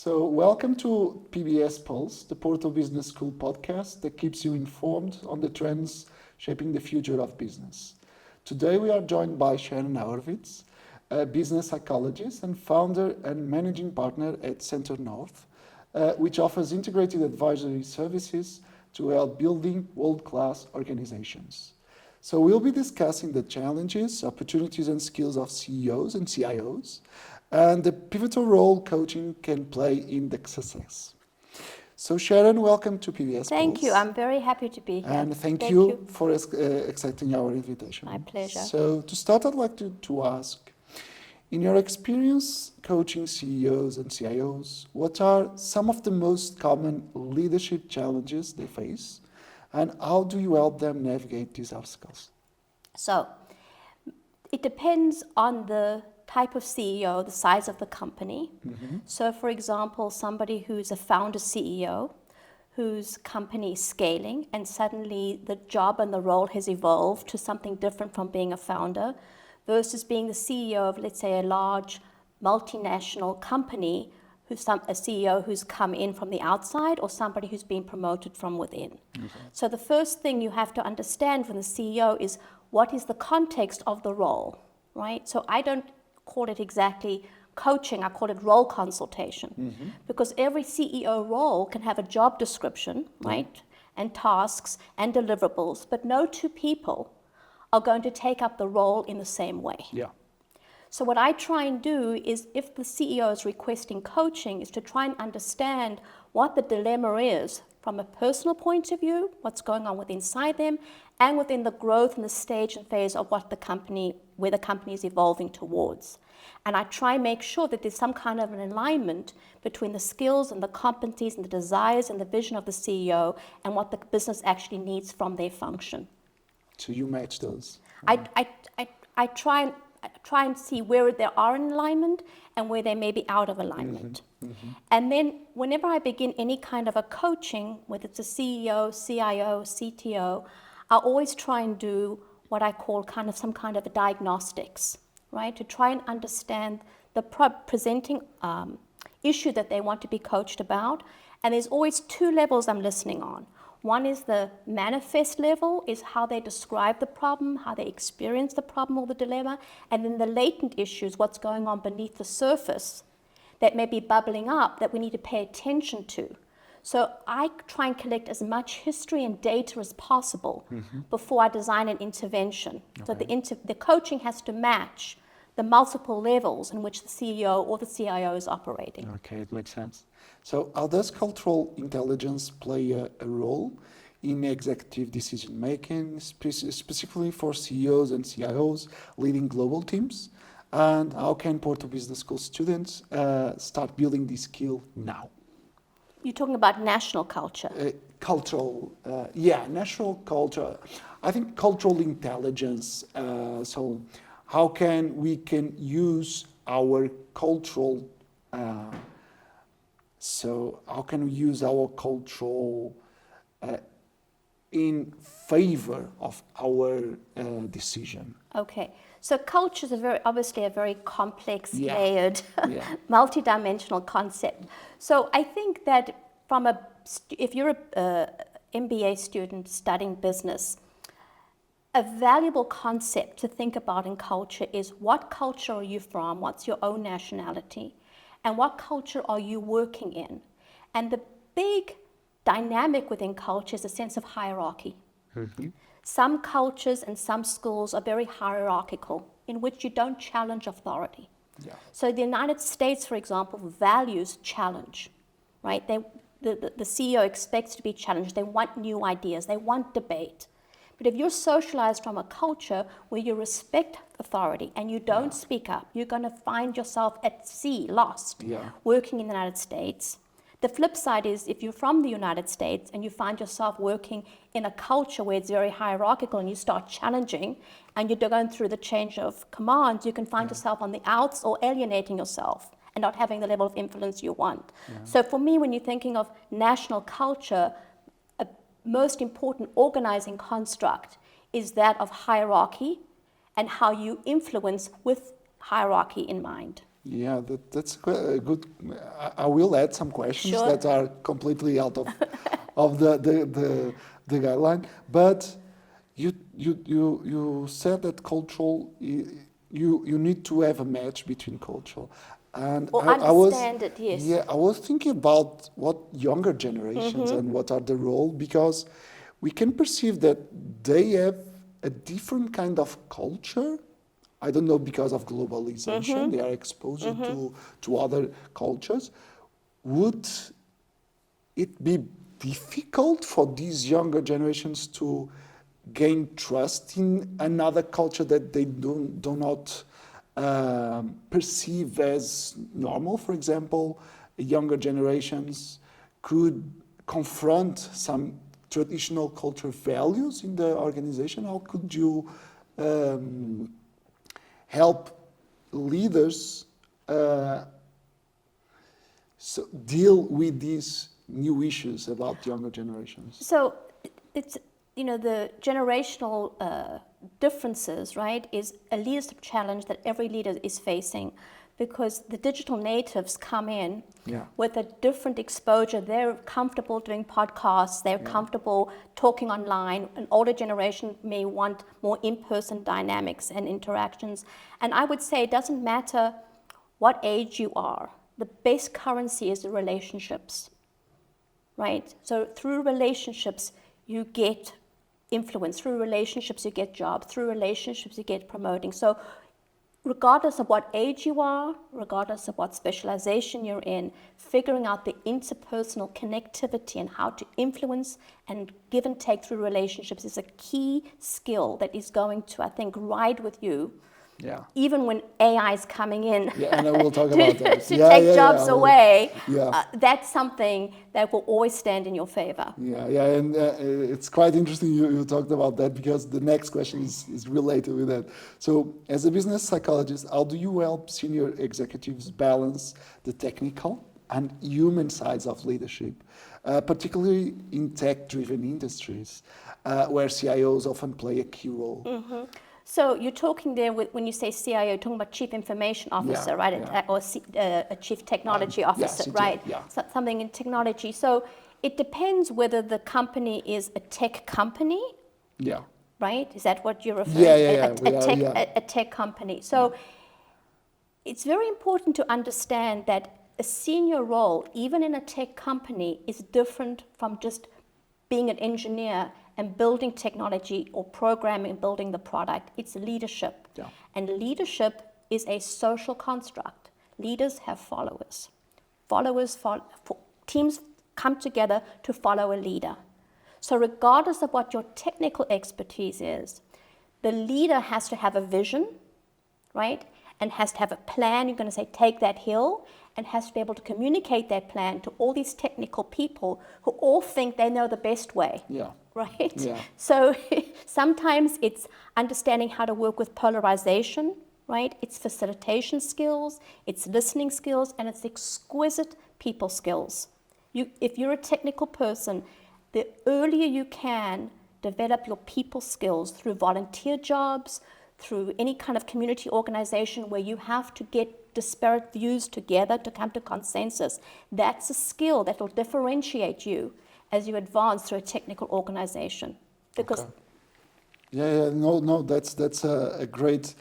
So, welcome to PBS Pulse, the Portal Business School podcast that keeps you informed on the trends shaping the future of business. Today, we are joined by Sharon Horowitz, a business psychologist and founder and managing partner at Center North, which offers integrated advisory services to help building world-class organizations. So we'll be discussing the challenges, opportunities, and skills of CEOs and CIOs, and the pivotal role coaching can play in the success. So Sharon, welcome to PBS Thank you. Pulse. I'm very happy to be here. And thank you for accepting our invitation. My pleasure. So to start, I'd like to ask, in your experience coaching CEOs and CIOs, what are some of the most common leadership challenges they face? And how do you help them navigate these obstacles? So, it depends on the type of CEO, the size of the company. Mm-hmm. So, for example, somebody who's a founder CEO, whose company is scaling, and suddenly the job and the role has evolved to something different from being a founder, versus being the CEO of, let's say, a large multinational company, a CEO who's come in from the outside or somebody who's been promoted from within. Okay. So the first thing you have to understand from the CEO is what is the context of the role, right? So I don't call it exactly coaching, I call it role consultation. Mm-hmm. Because every CEO role can have a job description, right? And tasks and deliverables, but no two people are going to take up the role in the same way. Yeah. So what I try and do is, if the CEO is requesting coaching, is to try and understand what the dilemma is from a personal point of view, what's going on inside them, and within the growth and the stage and phase of where the company is evolving towards. And I try and make sure that there's some kind of an alignment between the skills and the competencies and the desires and the vision of the CEO and what the business actually needs from their function. So you match those. I try and see where they are in alignment and where they may be out of alignment. Mm-hmm. Mm-hmm. And then whenever I begin any kind of a coaching, whether it's a CEO, CIO, CTO, I always try and do what I call some kind of a diagnostics, right? To try and understand the presenting issue that they want to be coached about. And there's always two levels I'm listening on. One is the manifest level, is how they describe the problem, how they experience the problem or the dilemma, and then the latent issues, what's going on beneath the surface that may be bubbling up that we need to pay attention to. So I try and collect as much history and data as possible before I design an intervention. Okay. So the coaching has to match the multiple levels in which the CEO or the CIO is operating. Okay, it makes sense. So how does cultural intelligence play a role in executive decision making, specifically for CEOs and CIOs leading global teams? And how can Portal Business School students start building this skill now? You're talking about national culture. National culture. I think cultural intelligence. So how can we use our cultural in favor of our decision? Okay, so culture is obviously a very complex, layered, multidimensional concept. So I think that if you're a MBA student studying business, a valuable concept to think about in culture is what culture are you from, what's your own nationality, and what culture are you working in? And the big dynamic within culture is a sense of hierarchy. Mm-hmm. Some cultures and some schools are very hierarchical, in which you don't challenge authority. Yeah. So the United States, for example, values challenge, right? The CEO expects to be challenged. They want new ideas. They want debate. But if you're socialized from a culture where you respect authority and you don't speak up, you're going to find yourself at sea, lost, working in the United States. The flip side is, if you're from the United States and you find yourself working in a culture where it's very hierarchical and you start challenging and you're going through the change of commands, you can find yourself on the outs or alienating yourself and not having the level of influence you want. Yeah. So for me, when you're thinking of national culture, a most important organizing construct is that of hierarchy and how you influence with hierarchy in mind. Yeah, that's a good. I will add some questions Sure. that are completely out of the guideline. But you said that cultural, you need to have a match between cultural, and Or I was, understand it, yes. yeah, I was thinking about what younger generations Mm-hmm. and what are the role, because we can perceive that they have a different kind of culture. I don't know, because of globalization, they are exposed to other cultures. Would it be difficult for these younger generations to gain trust in another culture that they do not perceive as normal? For example, younger generations could confront some traditional culture values in the organization. How could you um, help leaders uh, deal with these new issues about younger generations? So it's, the generational differences, right, is a leadership challenge that every leader is facing, because the digital natives come in Yeah. with a different exposure. They're comfortable doing podcasts, they're comfortable talking online. An older generation may want more in-person dynamics and interactions. And I would say it doesn't matter what age you are, the best currency is the relationships, right? So through relationships, you get influence. Through relationships, you get jobs. Through relationships, you get promoting. So regardless of what age you are, regardless of what specialization you're in, figuring out the interpersonal connectivity and how to influence and give and take through relationships is a key skill that is going to, I think, ride with you. Yeah. Even when AI is coming in Yeah, and I will talk about that. to Yeah, take yeah, jobs yeah, away, yeah. that's something that will always stand in your favor. Yeah, and it's quite interesting you talked about that, because the next question is related with that. So, as a business psychologist, how do you help senior executives balance the technical and human sides of leadership, particularly in tech-driven industries, where CIOs often play a key role? So you're talking there when you say CIO, you're talking about Chief Information Officer, Yeah, right? yeah. Or a Chief Technology Yeah, Officer, CTO, right? yeah. So, something in technology. So it depends whether the company is a tech company, Yeah. right? Is that what you're referring Yeah, to? yeah, yeah. We are, yeah. A tech company. So it's very important to understand that a senior role, even in a tech company, is different from just being an engineer and building technology or programming, building the product. It's leadership. Yeah. And leadership is a social construct. Leaders have followers. Teams come together to follow a leader. So regardless of what your technical expertise is, the leader has to have a vision, right? And has to have a plan. You're going to say, take that hill, and has to be able to communicate that plan to all these technical people who all think they know the best way. Yeah. Right? Yeah. So sometimes it's understanding how to work with polarization, right? It's facilitation skills, it's listening skills, and it's exquisite people skills. If you're a technical person, the earlier you can develop your people skills through volunteer jobs, through any kind of community organization where you have to get disparate views together to come to consensus, that's a skill that will differentiate you as you advance through a technical organization. Because Okay. Yeah, no, that's a great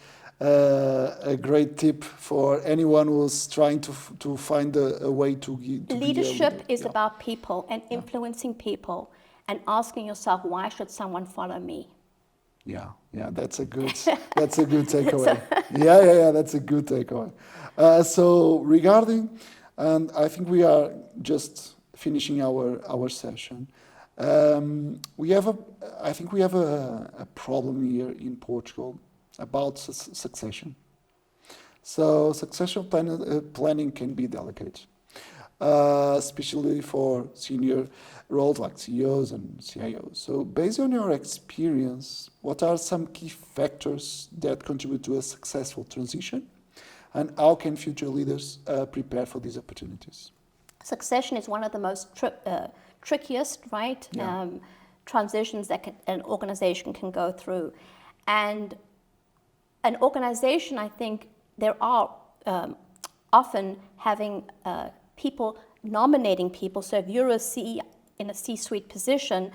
tip for anyone who's trying to find a way to be a leadership leader. is Yeah. about people and influencing people and asking yourself, why should someone follow me? Yeah, that's a good takeaway. Yeah, that's a good takeaway. So regarding, and I think we are just finishing our session. I think we have a problem here in Portugal about succession. So planning can be delicate, especially for senior roles like CEOs and CIOs. So based on your experience, what are some key factors that contribute to a successful transition? And how can future leaders prepare for these opportunities? Succession is one of the most trickiest, right? Yeah. Transitions that an organization can go through. And an organization, I think there are often having people nominating people. So if you're a CEO in a C-suite position,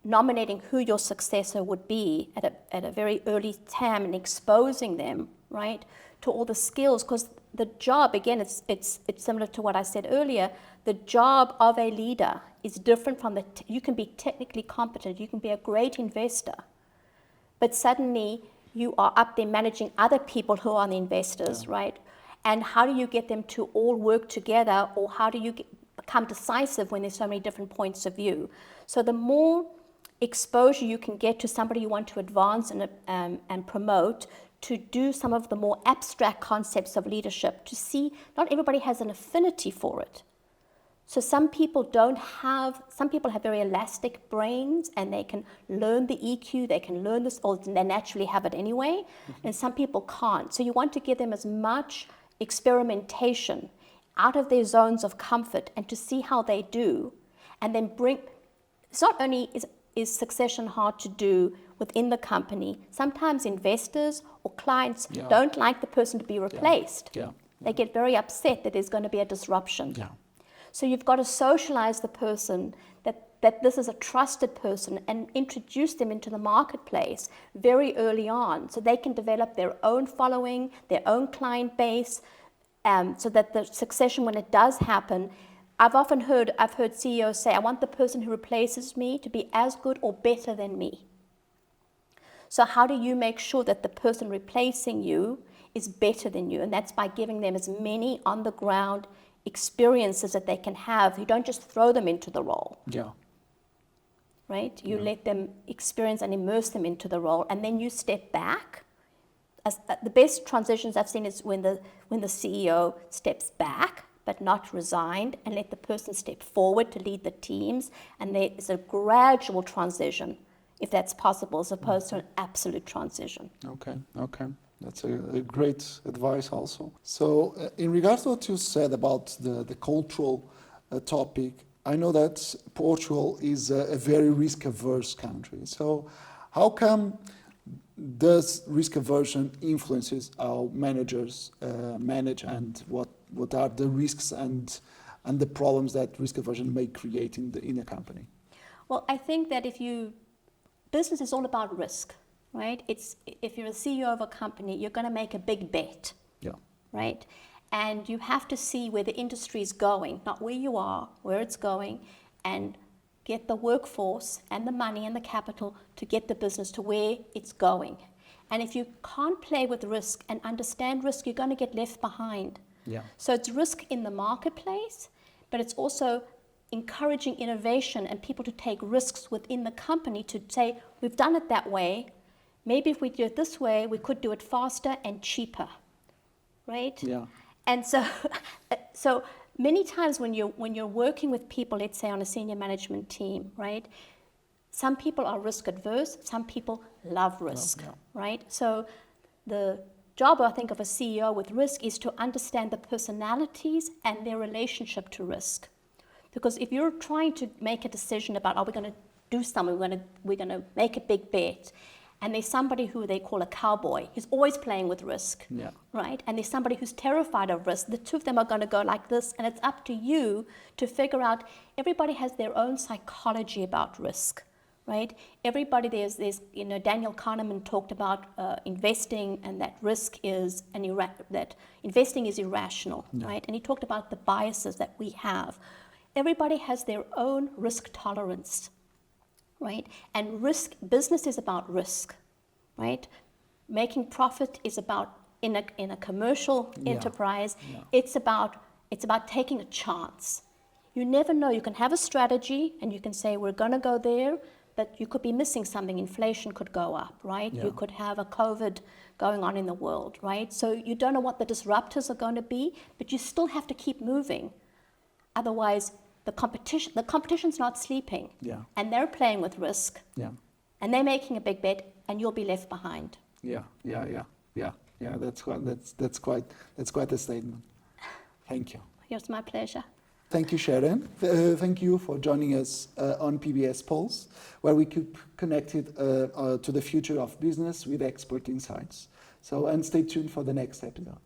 nominating who your successor would be at a very early time and exposing them, right, to all the skills. Because the job, again, it's similar to what I said earlier, the job of a leader is different from you can be technically competent, you can be a great investor, but suddenly you are up there managing other people who are the investors, right? And how do you get them to all work together, or how do you become decisive when there's so many different points of view? So the more exposure you can get to somebody you want to advance and promote, to do some of the more abstract concepts of leadership, to see not everybody has an affinity for it. So some people have very elastic brains and they can learn the EQ, they can learn this, or they naturally have it anyway, and some people can't. So you want to give them as much experimentation out of their zones of comfort and to see how they do, and then it's not only is succession hard to do within the company, sometimes investors or clients don't like the person to be replaced. They get very upset that there's going to be a disruption. So you've got to socialize the person that this is a trusted person and introduce them into the marketplace very early on so they can develop their own following, their own client base, so that the succession, when it does happen, I've heard CEOs say, I want the person who replaces me to be as good or better than me. So how do you make sure that the person replacing you is better than you? And that's by giving them as many on the ground experiences that they can have. You don't just throw them into the role. Right? You let them experience and immerse them into the role, and then you step back. The best transitions I've seen is when the CEO steps back, but not resigned, and let the person step forward to lead the teams, and there is a gradual transition, if that's possible, as opposed to an absolute transition. Okay. That's a great advice also. So in regards to what you said about the cultural topic, I know that Portugal is a very risk-averse country. So how come does risk aversion influences how managers manage, and what are the risks and the problems that risk aversion may create in a company? Well, I think that business is all about risk. Right? If you're a CEO of a company, you're going to make a big bet. Right? And you have to see where the industry is going, not where you are, where it's going, and get the workforce and the money and the capital to get the business to where it's going. And if you can't play with risk and understand risk, you're going to get left behind. So it's risk in the marketplace, but it's also encouraging innovation and people to take risks within the company to say, we've done it that way. Maybe if we do it this way, we could do it faster and cheaper, right? And so many times when you're working with people, let's say on a senior management team, right? Some people are risk adverse, some people love risk, right? So the job, I think, of a CEO with risk is to understand the personalities and their relationship to risk. Because if you're trying to make a decision about, are we going to do something, we're going to make a big bet, and there's somebody who they call a cowboy, who's always playing with risk, right? And there's somebody who's terrified of risk. The two of them are going to go like this, and it's up to you to figure out. Everybody has their own psychology about risk, right? Everybody, there's Daniel Kahneman talked about investing, and that risk is that investing is irrational, right? And he talked about the biases that we have. Everybody has their own risk tolerance. Right? And business is about risk, right? Making profit is about, in a commercial enterprise, it's about taking a chance. You never know. You can have a strategy and you can say, we're going to go there, but you could be missing something. Inflation could go up, right? You could have a COVID going on in the world, right? So you don't know what the disruptors are going to be, but you still have to keep moving. Otherwise, the competition's not sleeping, and they're playing with risk, and they're making a big bet, and you'll be left behind. That's quite a statement. Thank you. It's my pleasure. Thank you, Sharon. Thank you for joining us on PBS Pulse, where we keep connected to the future of business with expert insights. And stay tuned for the next episode.